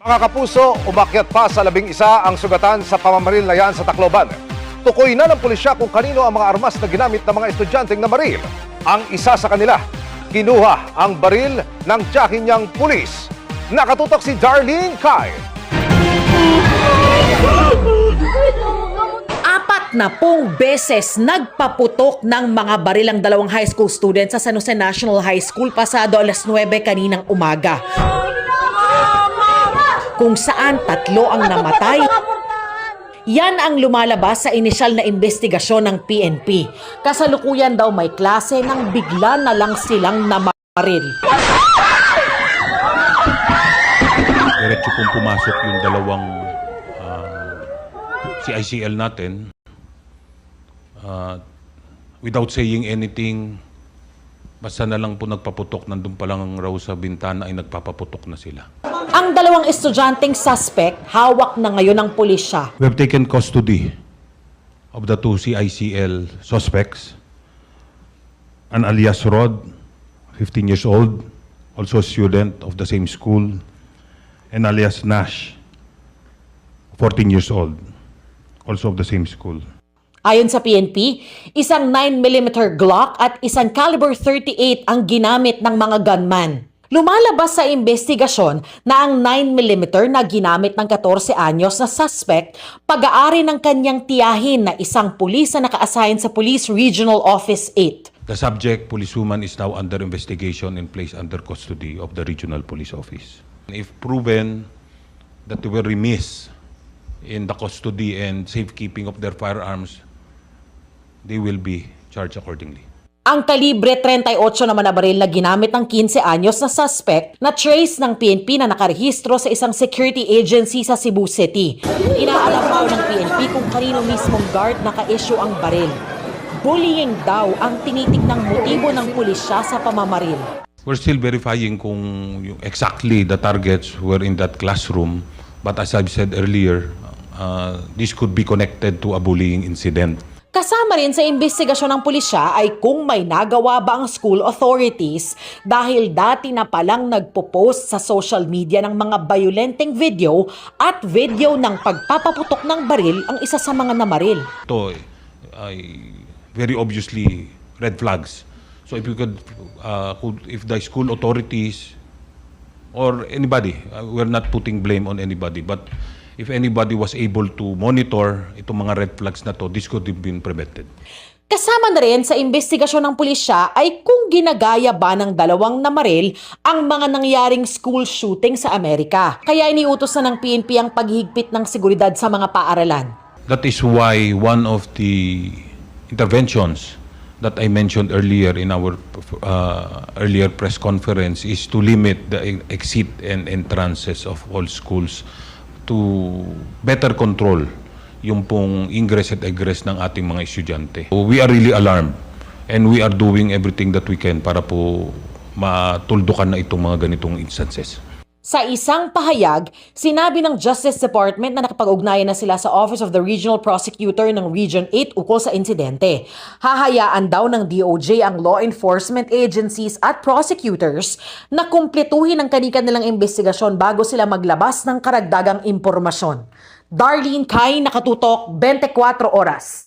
Mga kapuso, umakyat pa sa 11 ang sugatan sa pamamaril na yan sa Tacloban. Tukoy na ng pulisya kung kanino ang mga armas na ginamit ng mga estudyanteng namaril. Ang isa sa kanila, kinuha ang baril ng tiyahin niyang pulis. Nakatutok si Darlene Kai. 40 beses nagpaputok ng mga baril ang dalawang high school students sa San Jose National High School pasado alas 9 kaninang umaga. Kung saan 3 ang namatay. Yan ang lumalabas sa inisyal na investigasyon ng PNP. Kasalukuyan daw may klase nang bigla na lang silang namaril. Diretso pong pumasok yung dalawang CICL natin. Without saying anything, basta na lang po nagpaputok, nandun pa lang raw sa bintana ay nagpapaputok na sila. Ang dalawang estudyanteng suspect, hawak na ngayon ng pulisya. We have taken custody of the 2 CICL suspects. An alias Rod, 15 years old, also a student of the same school, and alias Nash, 14 years old, also of the same school. Ayon sa PNP, isang 9mm Glock at isang caliber 38 ang ginamit ng mga gunman. Lumalabas sa investigasyon na ang 9mm na ginamit ng 14 anyos na suspect pag-aari ng kanyang tiyahin na isang pulis na naka-assign sa Police Regional Office 8. The subject, policewoman, is now under investigation and placed under custody of the Regional Police Office. If proven that they were remiss in the custody and safekeeping of their firearms, they will be charged accordingly. Ang kalibre 38 naman na baril na ginamit ng 15 anyos na suspect na trace ng PNP na nakarehistro sa isang security agency sa Cebu City. Inaalam daw ng PNP kung kanino mismong guard naka-issue ang baril. Bullying daw ang tinitignang motibo ng pulisya sa pamamaril. We're still verifying kung exactly the targets were in that classroom, but as I've said earlier, this could be connected to a bullying incident. Kasama rin sa investigasyon ng pulisya ay kung may nagawa ba ang school authorities dahil dati na palang nagpo-post sa social media ng mga violenteng video at video ng pagpapaputok ng baril ang isa sa mga namaril. Ito ay very obviously red flags. So if you could, if the school authorities or anybody, we're not putting blame on anybody, but if anybody was able to monitor itong mga red flags na to, this could have been prevented. Kasama na rin sa investigasyon ng pulisya ay kung ginagaya ba ng dalawang namaril ang mga nangyaring school shooting sa Amerika. Kaya iniutos na ng PNP ang paghigpit ng seguridad sa mga paaralan. That is why one of the interventions that I mentioned earlier in our earlier press conference is to limit the exit and entrances of all schools to better control yung pong ingress at egress ng ating mga estudyante. We are really alarmed and we are doing everything that we can para po matuldukan na itong mga ganitong instances. Sa isang pahayag, sinabi ng Justice Department na nakapag-ugnayan na sila sa Office of the Regional Prosecutor ng Region 8 ukol sa insidente. Hahayaan daw ng DOJ ang law enforcement agencies at prosecutors na kumpletuhin ang kanilang investigasyon bago sila maglabas ng karagdagang impormasyon. Darlene Kai, Nakatutok, 24 Oras.